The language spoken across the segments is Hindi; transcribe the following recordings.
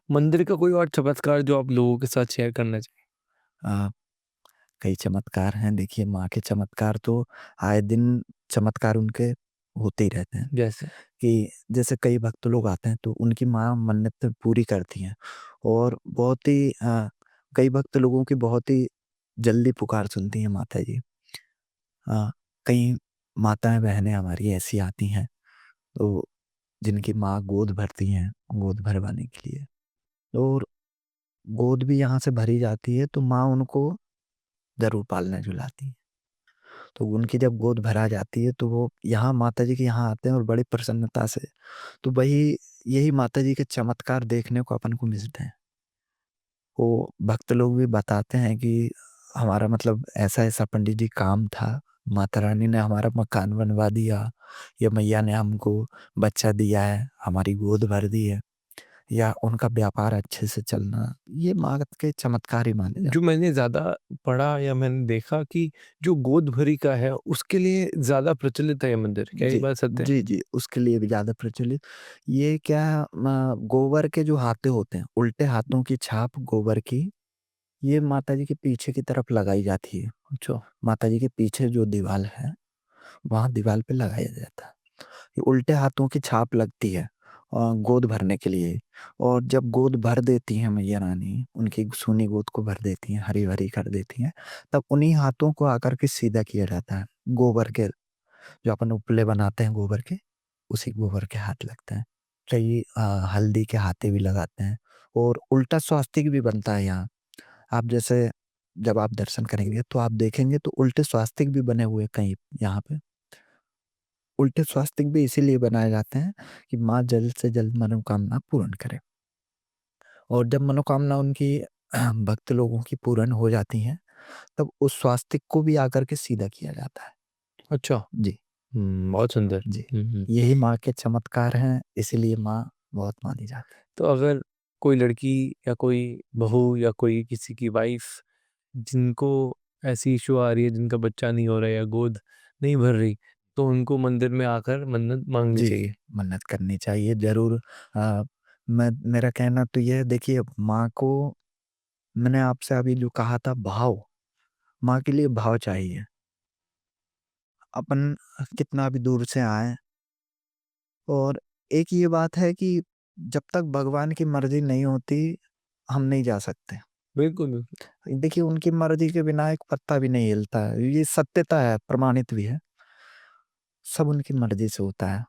मंदिर का कोई और चमत्कार जो आप लोगों के साथ शेयर करना चाहें? अ, कई चमत्कार हैं। देखिए, माँ के चमत्कार तो आए दिन चमत्कार उनके होते ही रहते हैं। जैसे? कि जैसे कई भक्त लोग आते हैं तो उनकी माँ मन्नत पूरी करती हैं और बहुत ही कई भक्त लोगों की बहुत ही जल्दी पुकार सुनती हैं माता जी। कई माताएँ बहनें हमारी ऐसी आती हैं तो जिनकी माँ गोद भरती हैं, गोद भरवाने के लिए। और गोद भी यहाँ से भरी जाती है तो माँ उनको ज़रूर पालना-झुलाती हैं। तो उनकी जब गोद भरा जाती है तो वो यहाँ माता जी के यहाँ आते हैं और बड़ी प्रसन्नता से, तो वही यही माता जी के चमत्कार देखने को अपन को मिलते हैं। वो भक्त लोग भी बताते हैं कि हमारा मतलब ऐसा-ऐसा पंडित जी काम था, माता रानी ने हमारा मकान बनवा दिया, या मैया ने हमको बच्चा दिया है, हमारी गोद भर दी है, या उनका व्यापार अच्छे से चलना, ये माँ के चमत्कार ही माने जो जाते हैं। मैंने ज़्यादा पढ़ा या मैंने देखा कि जो गोद भरी का है, उसके लिए ज़्यादा प्रचलित है ये मंदिर। क्या ये जी, बात सत्य है? जी, जी, उसके लिए भी ज़्यादा प्रचलित। ये क्या गोबर के जो हाथे होते हैं, उल्टे हाथों की छाप गोबर की, ये माता जी के पीछे की तरफ लगाई जाती है। अच्छा। माता जी के पीछे जो दीवाल है, वहाँ दीवाल पे लगाया जाता है। ये उल्टे हाथों की छाप लगती है गोद भरने के लिए। और जब गोद भर देती हैं मैया रानी, उनकी सूनी गोद को भर देती हैं, हरी-भरी कर देती हैं, तब उन्हीं हाथों को आकर के सीधा किया जाता है। गोबर के जो अपन उपले बनाते हैं गोबर के, उसी गोबर के हाथ लगते हैं। कई हल्दी के हाथे भी लगाते हैं और उल्टा स्वास्तिक भी बनता है यहाँ। आप जैसे जब आप दर्शन करेंगे तो आप देखेंगे तो उल्टे स्वास्तिक भी बने हुए हैं कहीं यहाँ पे। उल्टे स्वास्तिक भी इसीलिए बनाए जाते हैं कि माँ जल्द से जल्द मनोकामना पूर्ण करे। और जब मनोकामना उनकी भक्त लोगों की पूर्ण हो जाती हैं, तब उस स्वास्तिक को भी आकर के सीधा किया जाता है। अच्छा। जी, बहुत सुंदर। जी। हुँ, हुँ। यही माँ के चमत्कार हैं, इसीलिए माँ बहुत मानी जाती है। तो अगर कोई लड़की या कोई बहू या कोई किसी की वाइफ़ जिनको ऐसी इश्यू आ रही है, जिनका बच्चा नहीं हो रहा है या गोद नहीं भर रही, तो उनको मंदिर में आकर मन्नत माँगनी जी, चाहिए। मन्नत करनी चाहिए ज़रूर। अ, मैं मेरा कहना तो ये है, देखिए माँ को, मैंने आपसे अभी जो कहा था भाव, माँ के लिए भाव चाहिए। अपन कितना भी दूर से आएँ, और एक ये बात है कि जब तक भगवान की मर्ज़ी नहीं होती, हम नहीं जा सकते। बिल्कुल, बिल्कुल। देखिए उनकी मर्ज़ी के बिना एक पत्ता भी नहीं हिलता है, ये सत्यता है, प्रमाणित भी है। सब उनकी मर्ज़ी से होता है।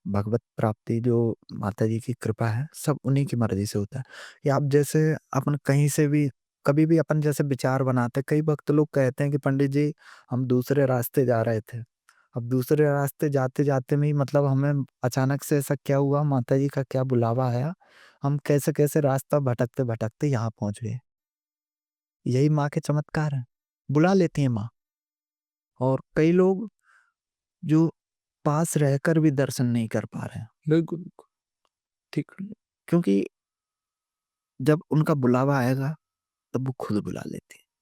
भगवत प्राप्ति जो माता जी की कृपा है, सब उन्हीं की मर्ज़ी से होता है। या आप जैसे अपन कहीं से भी कभी भी अपन जैसे विचार बनाते हैं, कई वक़्त लोग कहते हैं कि पंडित जी हम दूसरे रास्ते जा रहे थे। अब दूसरे रास्ते जाते-जाते में ही मतलब हमें अचानक से ऐसा क्या हुआ, माता जी का क्या बुलावा आया, हम कैसे-कैसे रास्ता भटकते-भटकते यहाँ पहुँच गए। यही माँ के चमत्कार हैं। बुला लेती हैं माँ। और कई लोग जो पास रहकर भी दर्शन नहीं कर पा रहे हैं, बिल्कुल, बिल्कुल। ठीक। क्योंकि जब उनका बुलावा आएगा तब वो खुद बुला लेती हैं।